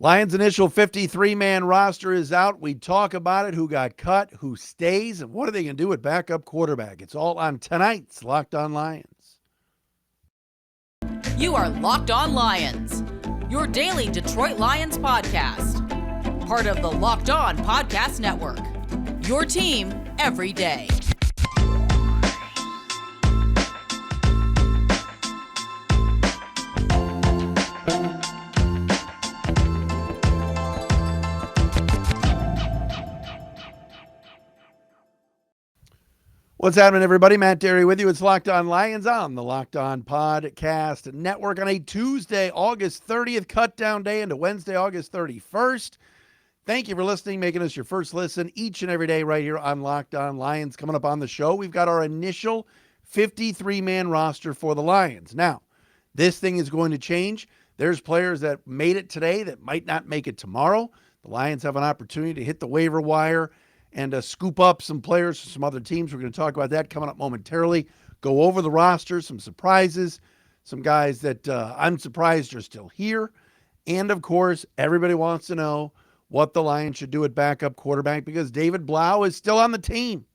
Lions' initial 53-man roster is out. We talk about it, who got cut, who stays, and what are they going to do at backup quarterback. It's all on tonight's Locked On Lions. You are Locked On Lions, your daily Detroit Lions podcast. Part of the Locked On Podcast Network, your team every day. What's happening, everybody? Matt Dery with you. It's Locked On Lions on the Locked On Podcast Network on a Tuesday, August 30th, cut down day into Wednesday, August 31st. Thank you for listening, making us your first listen each and every day right here on Locked On Lions. Coming up on the show, we've got our initial 53-man roster for the Lions. Now, this thing is going to change. There's players that made it today that might not make it tomorrow. The Lions have an opportunity to hit the waiver wire and scoop up some players from some other teams. We're going to talk about that coming up momentarily. Go over the roster, some surprises, some guys that I'm surprised are still here. And, of course, everybody wants to know what the Lions should do at backup quarterback because David Blau is still on the team.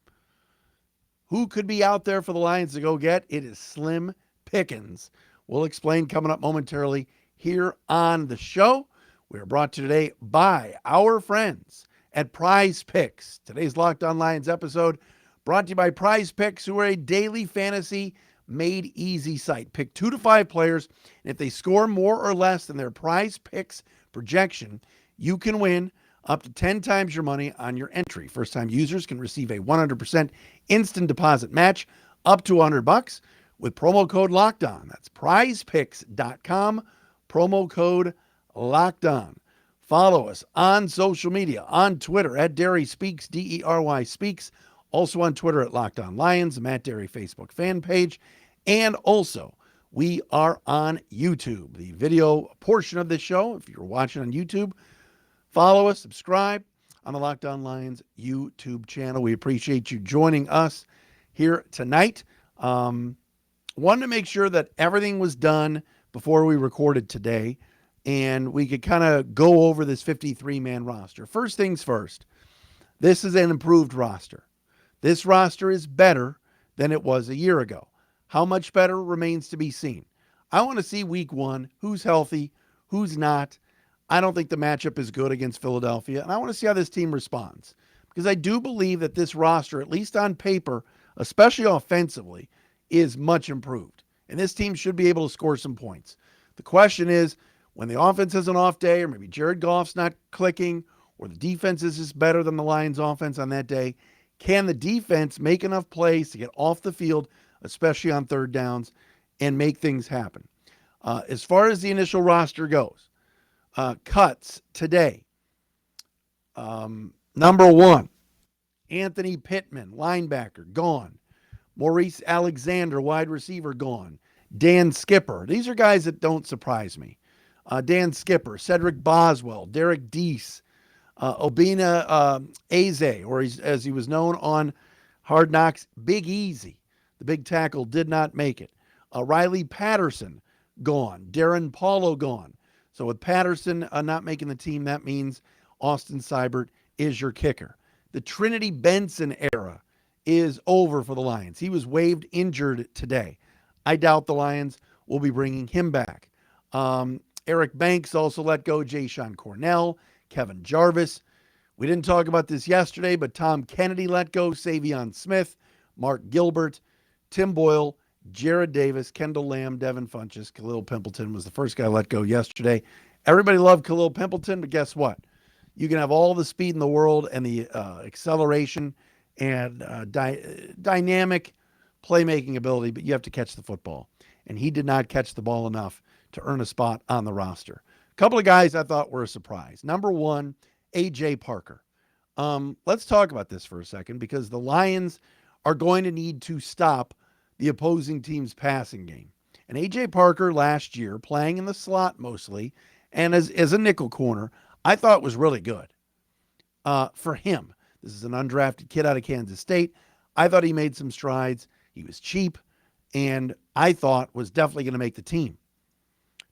Who could be out there for the Lions to go get? It is slim pickings. We'll explain coming up momentarily here on the show. We are brought to you today by our friends at PrizePicks. Today's Locked On Lions episode brought to you by PrizePicks, who are a daily fantasy made easy site. Pick 2 to 5 players, and if they score more or less than their PrizePicks projection, you can win up to 10 times your money on your entry. First-time users can receive a 100% instant deposit match up to $100 with promo code LOCKEDON. That's prizepicks.com, promo code LOCKEDON. Follow us on social media, on Twitter at Dery Speaks, D-E-R-Y Speaks, also on Twitter at Locked On Lions, the Matt Dery Facebook fan page, and also we are on YouTube. The video portion of this show, if you're watching on YouTube, follow us, subscribe on the Locked On Lions YouTube channel. We appreciate you joining us here tonight. Wanted to make sure that everything was done before we recorded today, and we could kind of go over this 53-man roster. First things first, this is an improved roster. This roster is better than it was a year ago. How much better remains to be seen. I want to see week 1, who's healthy, who's not. I don't think the matchup is good against Philadelphia, and I want to see how this team responds. Because I do believe that this roster, at least on paper, especially offensively, is much improved. And this team should be able to score some points. The question is, when the offense has an off day, or maybe Jared Goff's not clicking, or the defense is just better than the Lions offense on that day, can the defense make enough plays to get off the field, especially on third downs, and make things happen? As far as the initial roster goes, cuts today. Number 1, Anthony Pittman, linebacker, gone. Maurice Alexander, wide receiver, gone. Dan Skipper. These are guys that don't surprise me. Dan Skipper, Cedric Boswell, Derek Deese, Obina Eze, or as he was known on Hard Knocks, Big Easy. The big tackle did not make it. Riley Patterson, gone. Darren Paulo, gone. So with Patterson not making the team, that means Austin Seibert is your kicker. The Trinity Benson era is over for the Lions. He was waived injured today. I doubt the Lions will be bringing him back. Eric Banks also let go. Jayshon Cornell, Kevin Jarvis. We didn't talk about this yesterday, but Tom Kennedy let go. Savion Smith, Mark Gilbert, Tim Boyle, Jared Davis, Kendall Lamb, Devin Funchess, Khalil Pimpleton was the first guy let go yesterday. Everybody loved Khalil Pimpleton, but guess what? You can have all the speed in the world and the acceleration and dynamic playmaking ability, but you have to catch the football. And he did not catch the ball enough to earn a spot on the roster. A couple of guys I thought were a surprise. Number 1, A.J. Parker. Let's talk about this for a second because the Lions are going to need to stop the opposing team's passing game. And A.J. Parker last year, playing in the slot mostly, and as a nickel corner, I thought was really good for him. This is an undrafted kid out of Kansas State. I thought he made some strides. He was cheap, and I thought was definitely going to make the team.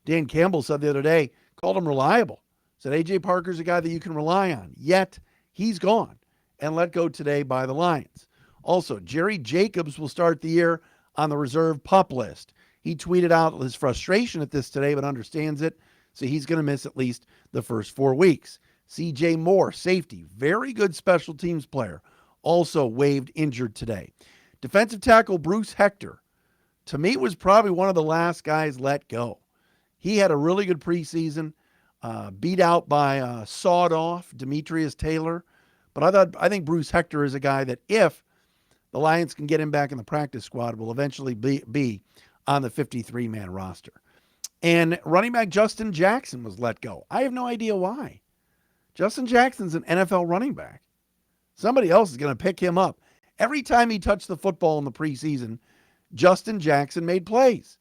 Dan Campbell said the other day, called him reliable. Said A.J. Parker's a guy that you can rely on. Yet, he's gone and let go today by the Lions. Also, Jerry Jacobs will start the year on the reserve PUP list. He tweeted out his frustration at this today, but understands it. So he's going to miss at least the first 4 weeks. C.J. Moore, safety, very good special teams player, also waived injured today. Defensive tackle Bruce Hector, to me, was probably one of the last guys let go. He had a really good preseason, beat out by sawed off Demetrius Taylor. But I think Bruce Hector is a guy that if the Lions can get him back in the practice squad, will eventually be on the 53-man roster. And running back Justin Jackson was let go. I have no idea why. Justin Jackson's an NFL running back. Somebody else is going to pick him up. Every time he touched the football in the preseason, Justin Jackson made plays.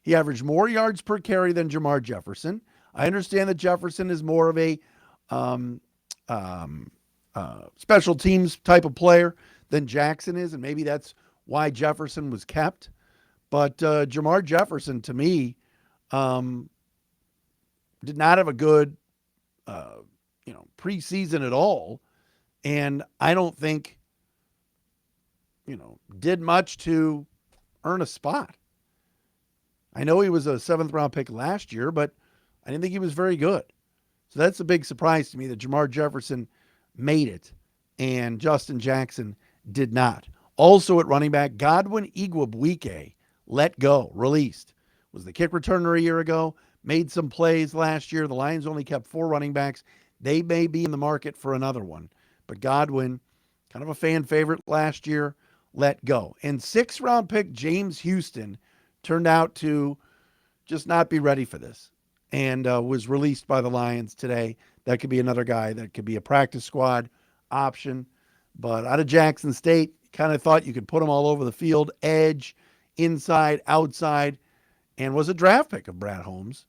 He averaged more yards per carry than Jamar Jefferson. I understand that Jefferson is more of a special teams type of player than Jackson is, and maybe that's why Jefferson was kept. But Jamar Jefferson, to me, did not have a good preseason at all, and I don't think did much to earn a spot. I know he was a 7th-round pick last year, but I didn't think he was very good. So that's a big surprise to me that Jamar Jefferson made it and Justin Jackson did not. Also at running back, Godwin Igwebuike let go, released. Was the kick returner a year ago, made some plays last year. The Lions only kept 4 running backs. They may be in the market for another one. But Godwin, kind of a fan favorite last year, let go. And 6th-round pick James Houston turned out to just not be ready for this and was released by the Lions today. That could be another guy that could be a practice squad option. But out of Jackson State, kind of thought you could put him all over the field, edge, inside, outside, and was a draft pick of Brad Holmes.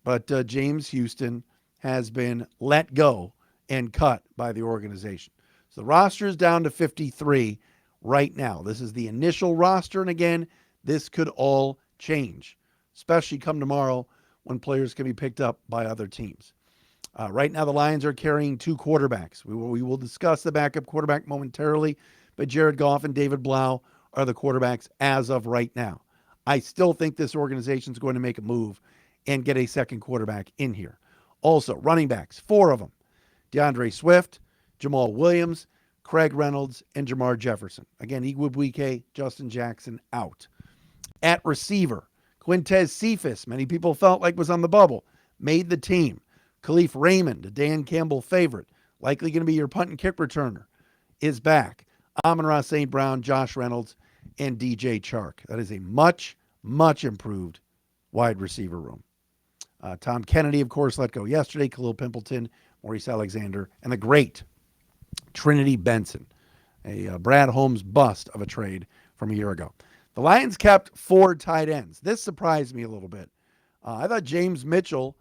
But James Houston has been let go and cut by the organization. So the roster is down to 53 right now. This is the initial roster, and again, this could all change, especially come tomorrow when players can be picked up by other teams. Right now, the Lions are carrying 2 quarterbacks. We will discuss the backup quarterback momentarily, but Jared Goff and David Blau are the quarterbacks as of right now. I still think this organization is going to make a move and get a second quarterback in here. Also, running backs, 4 of them. DeAndre Swift, Jamal Williams, Craig Reynolds, and Jamar Jefferson. Again, Igwebuike, Justin Jackson out. At receiver, Quintez Cephas, many people felt like was on the bubble, made the team. Khalif Raymond, a Dan Campbell favorite, likely going to be your punt and kick returner, is back. Amon-Ra St. Brown, Josh Reynolds, and DJ Chark. That is a much, much improved wide receiver room. Tom Kennedy, of course, let go yesterday. Khalil Pimpleton, Maurice Alexander, and the great Trinity Benson, a Brad Holmes bust of a trade from a year ago. The Lions kept 4 tight ends. This surprised me a little bit. I thought James Mitchell,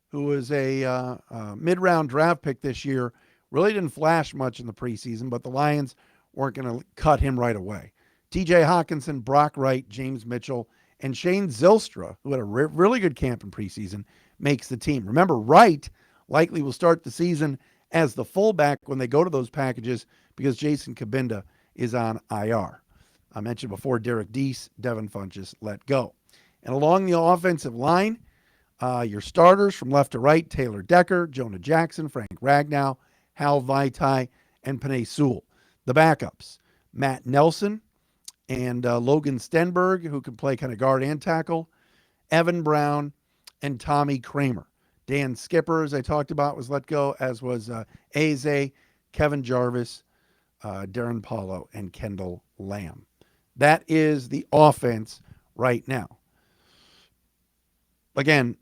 who was a mid-round draft pick this year, really didn't flash much in the preseason, but the Lions weren't going to cut him right away. TJ Hawkinson, Brock Wright, James Mitchell, and Shane Zylstra, who had a really good camp in preseason, makes the team. Remember, Wright likely will start the season as the fullback when they go to those packages because Jason Kabinda is on IR. I mentioned before Derek Deese, Devin Funchess let go. And along the offensive line, your starters from left to right, Taylor Decker, Jonah Jackson, Frank Ragnow, Hal Vaitai, and Penei Sewell. The backups, Matt Nelson and Logan Stenberg, who can play kind of guard and tackle, Evan Brown, and Tommy Kramer. Dan Skipper, as I talked about, was let go, as was Eze, Kevin Jarvis, Darren Paulo, and Kendall Lamb. That is the offense right now. Again,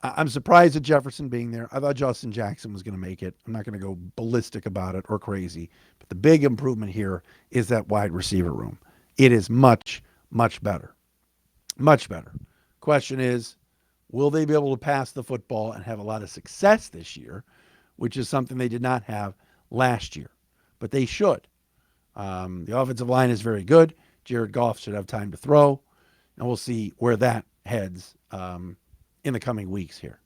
I'm surprised at Jefferson being there. I thought Justin Jackson was going to make it. I'm not going to go ballistic about it or crazy. But the big improvement here is that wide receiver room. It is much, much better. Much better. Question is, will they be able to pass the football and have a lot of success this year, which is something they did not have last year. But they should. The offensive line is very good. Jared Goff should have time to throw. And we'll see where that heads in the coming weeks here.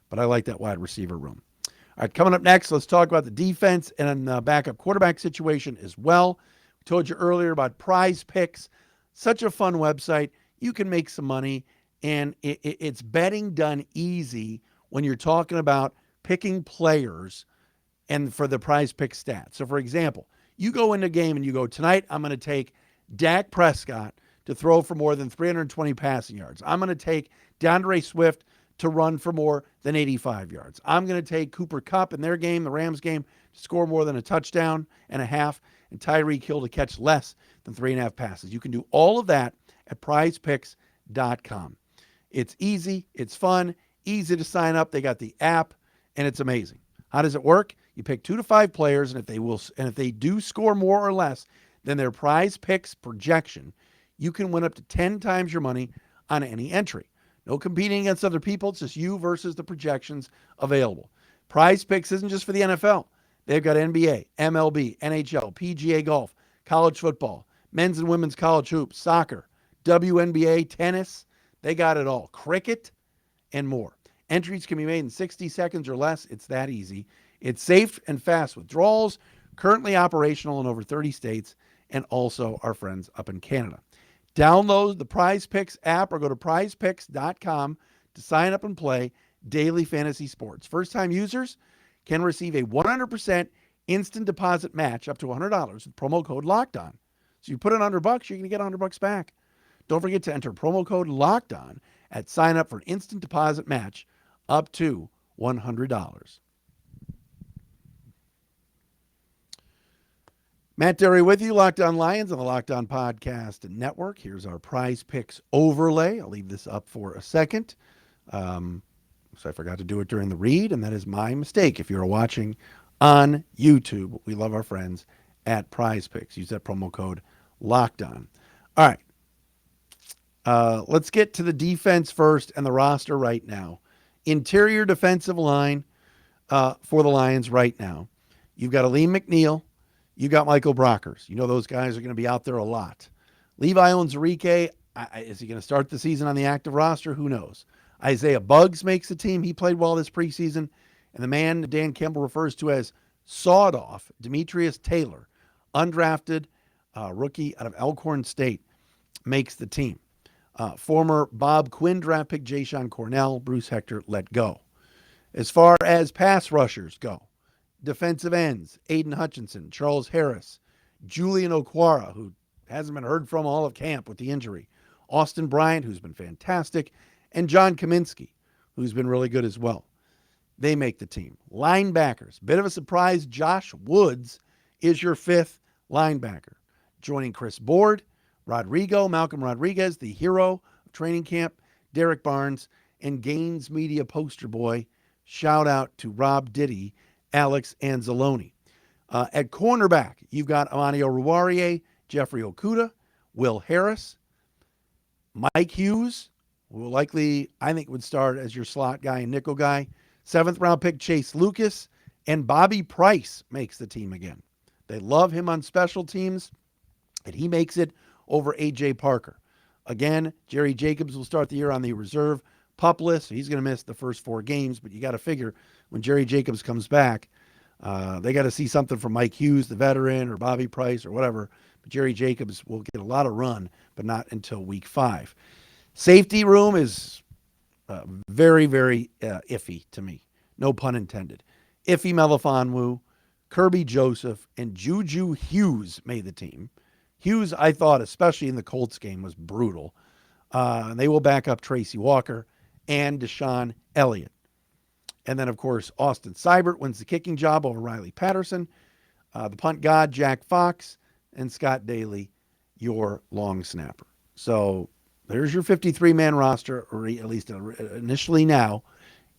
but I like that wide receiver room. All right, coming up next, let's talk about the defense and backup quarterback situation as well. We told you earlier about PrizePicks. Such a fun website. You can make some money, and it's betting done easy when you're talking about picking players and for the PrizePicks stats. So, for example, you go into a game and you go, tonight I'm going to take Dak Prescott to throw for more than 320 passing yards. I'm going to take DeAndre Swift to run for more than 85 yards. I'm going to take Cooper Kupp in their game, the Rams game, to score more than a touchdown and a half, and Tyreek Hill to catch less than 3.5 passes. You can do all of that at prizepicks.com. It's easy, it's fun, easy to sign up. They got the app, and it's amazing. How does it work? You pick 2 to 5 players, and if they do score more or less than their PrizePicks projection, you can win up to 10 times your money on any entry. No competing against other people. It's just you versus the projections available. PrizePicks isn't just for the NFL. They've got NBA, MLB, NHL, PGA golf, college football, men's and women's college hoops, soccer, WNBA, tennis. They got it all. Cricket and more. Entries can be made in 60 seconds or less. It's that easy. It's safe and fast withdrawals, currently operational in over 30 states, and also our friends up in Canada. Download the PrizePicks app or go to prizepicks.com to sign up and play daily fantasy sports. First-time users can receive a 100% instant deposit match up to $100 with promo code LOCKEDON. So you put in $100, you're going to get $100 back. Don't forget to enter promo code LOCKEDON at sign up for an instant deposit match up to $100. Matt Dery with you, Locked On Lions on the Locked On Podcast Network. Here's our PrizePicks overlay. I'll leave this up for a second. So I forgot to do it during the read, and that is my mistake. If you're watching on YouTube, we love our friends at PrizePicks. Use that promo code LOCKEDON. All right. Let's get to the defense first and the roster right now. Interior defensive line for the Lions right now. You've got Aleem McNeil. You got Michael Brockers. You know those guys are going to be out there a lot. Levi Onwuzurike, is he going to start the season on the active roster? Who knows? Isaiah Buggs makes the team. He played well this preseason. And the man Dan Campbell refers to as sawed-off, Demetrius Taylor, undrafted rookie out of Elkhorn State, makes the team. Former Bob Quinn draft pick Jayshon Cornell, Bruce Hector let go. As far as pass rushers go, defensive ends, Aiden Hutchinson, Charles Harris, Julian Okwara, who hasn't been heard from all of camp with the injury, Austin Bryant, who's been fantastic, and John Kaminsky, who's been really good as well. They make the team. Linebackers, bit of a surprise, Josh Woods is your 5th linebacker. Joining Chris Board, Malcolm Rodriguez, the hero of training camp, Derek Barnes, and Gaines Media poster boy. Shout out to Rob Diddy, Alex Anzalone. At cornerback, you've got Amani Oruwariye, Jeffrey Okudah, Will Harris, Mike Hughes, who will likely, I think, would start as your slot guy and nickel guy. 7th round pick Chase Lucas, and Bobby Price makes the team again. They love him on special teams, and he makes it over A.J. Parker. Again, Jerry Jacobs will start the year on the reserve PUP list. So he's going to miss the first 4 games, but you got to figure when Jerry Jacobs comes back, they got to see something from Mike Hughes, the veteran, or Bobby Price, or whatever. But Jerry Jacobs will get a lot of run, but not until week 5. Safety room is very, very iffy to me. No pun intended. Iffy Melifonwu, Kirby Joseph, and Juju Hughes made the team. Hughes, I thought, especially in the Colts game, was brutal. They will back up Tracy Walker and Deshaun Elliott. And then, of course, Austin Seibert wins the kicking job over Riley Patterson. The punt god, Jack Fox, and Scott Daly, your long snapper. So there's your 53-man roster, or at least initially now.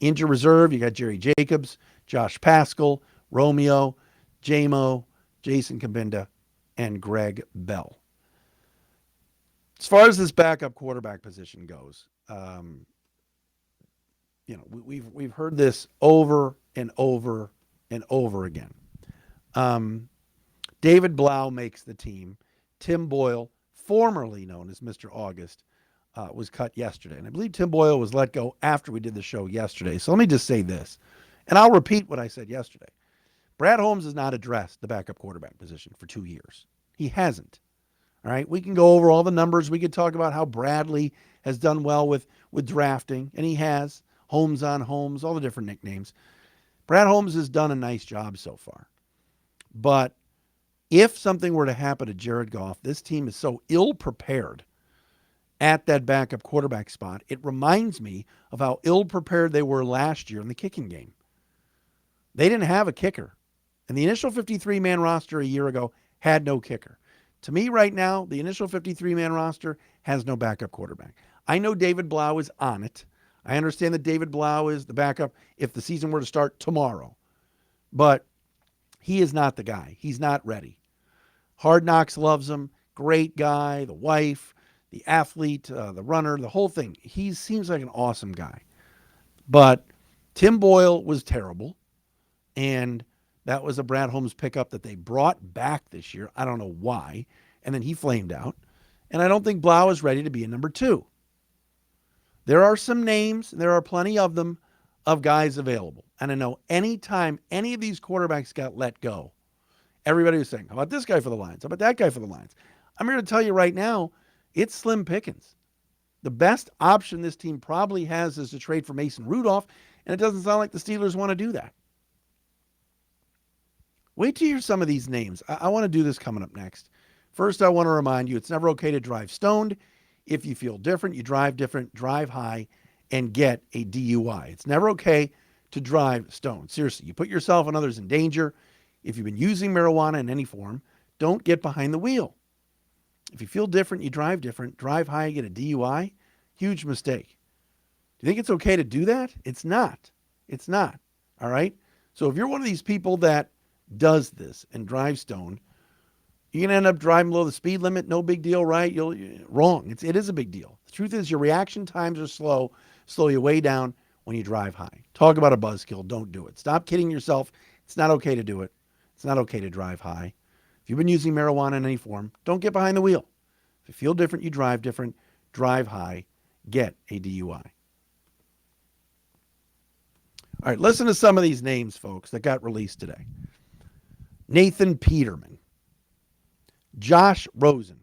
Injured reserve, you got Jerry Jacobs, Josh Paschal, Romeo, Jamo, Jason Kabinda, and Greg Bell. As far as this backup quarterback position goes, we've heard this over and over and over again. David Blau makes the team. Tim Boyle, formerly known as Mr. August, was cut yesterday. And I believe Tim Boyle was let go after we did the show yesterday. So let me just say this, and I'll repeat what I said yesterday. Brad Holmes has not addressed the backup quarterback position for 2 years. He hasn't. All right. We can go over all the numbers. We could talk about how Bradley has done well with drafting, and he has. Holmes on Holmes, all the different nicknames. Brad Holmes has done a nice job so far. But if something were to happen to Jared Goff, this team is so ill prepared at that backup quarterback spot. It reminds me of how ill prepared they were last year in the kicking game. They didn't have a kicker. And the initial 53-man roster a year ago had no kicker. To me right now, the initial 53-man roster has no backup quarterback. I know David Blau is on it. I understand that David Blau is the backup if the season were to start tomorrow. But he is not the guy. He's not ready. Hard Knocks loves him. Great guy. The wife, the athlete, the runner, the whole thing. He seems like an awesome guy. But Tim Boyle was terrible. And that was a Brad Holmes pickup that they brought back this year. I don't know why. And then he flamed out. And I don't think Blau is ready to be a number 2. There are some names, there are plenty of them, of guys available. And I know anytime any of these quarterbacks got let go, everybody was saying, how about this guy for the Lions? How about that guy for the Lions? I'm here to tell you right now, it's slim pickings. The best option this team probably has is to trade for Mason Rudolph, and it doesn't sound like the Steelers want to do that. Wait till you hear some of these names. I want to do this coming up next. First, I want to remind you, it's never okay to drive stoned. If you feel different, you drive different, drive high, and get a DUI. It's never okay to drive stoned. Seriously, you put yourself and others in danger. If you've been using marijuana in any form, don't get behind the wheel. If you feel different, you drive high, you get a DUI. Huge mistake. Do you think it's okay to do that? It's not. It's not. All right? So if you're one of these people that does this and drives stoned, you're going to end up driving below the speed limit. No big deal, right? Wrong. It is a big deal. The truth is your reaction times are slow you way down when you drive high. Talk about a buzzkill. Don't do it. Stop kidding yourself. It's not okay to do it. It's not okay to drive high. If you've been using marijuana in any form, don't get behind the wheel. If you feel different, you drive different. Drive high. Get a DUI. All right, listen to some of these names, folks, that got released today. Nathan Peterman. Josh Rosen,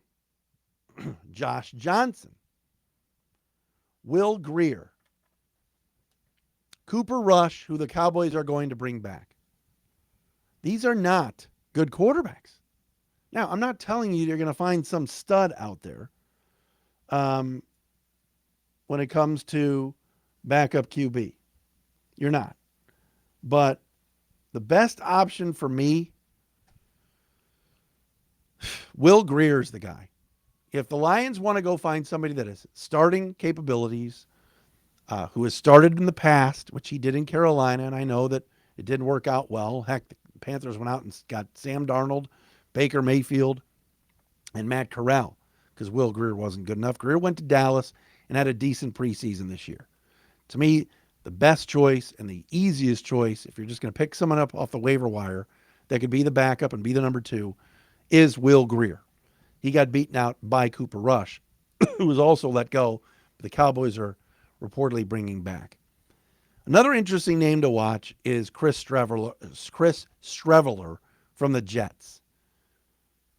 Josh Johnson, Will Grier, Cooper Rush, who the Cowboys are going to bring back. These are not good quarterbacks. Now, I'm not telling you you're going to find some stud out there when it comes to backup QB. You're not. But the best option for me, Will Grier's the guy. If the Lions want to go find somebody that has starting capabilities, who has started in the past, which he did in Carolina, and I know that it didn't work out well. Heck, the Panthers went out and got Sam Darnold, Baker Mayfield, and Matt Corral because Will Grier wasn't good enough. Grier went to Dallas and had a decent preseason this year. To me, the best choice and the easiest choice, if you're just going to pick someone up off the waiver wire that could be the backup and be the number 2, is Will Grier. He got beaten out by Cooper Rush, who was also let go, but the Cowboys are reportedly bringing back. Another interesting name to watch is Chris Streveler from the Jets.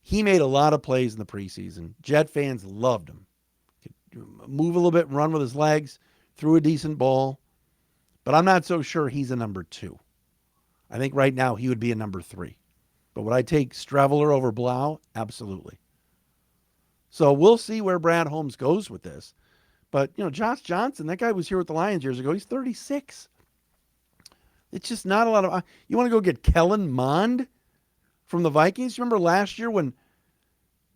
He made a lot of plays in the preseason. Jet fans loved him. Could move a little bit and run with his legs, threw a decent ball, but I'm not so sure he's a number 2. I think right now he would be a number 3. But would I take Streveler over Blau? Absolutely. So we'll see where Brad Holmes goes with this. But, Josh Johnson, that guy was here with the Lions years ago. He's 36. It's just not a lot of... You want to go get Kellen Mond from the Vikings? You remember last year when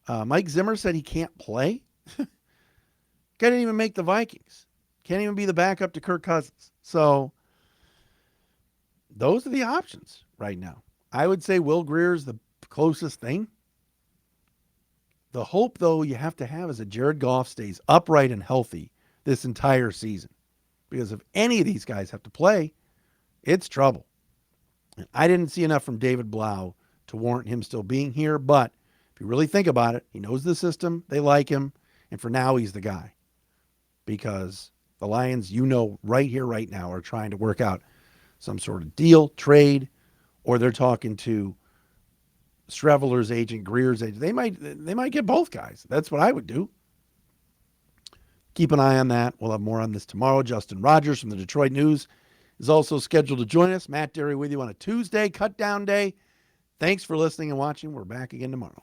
Mike Zimmer said he can't play? Guy didn't even make the Vikings. Can't even be the backup to Kirk Cousins. So those are the options right now. I would say Will Grier's the closest thing. The hope, though, you have to have is that Jared Goff stays upright and healthy this entire season. Because if any of these guys have to play, it's trouble. And I didn't see enough from David Blau to warrant him still being here. But if you really think about it, he knows the system. They like him. And for now, he's the guy. because the Lions, right here, right now, are trying to work out some sort of deal, trade, or they're talking to Streveler's agent, Greer's agent. They might get both guys. That's what I would do. Keep an eye on that. We'll have more on this tomorrow. Justin Rogers from the Detroit News is also scheduled to join us. Matt Dery with you on a Tuesday, cut down day. Thanks for listening and watching. We're back again tomorrow.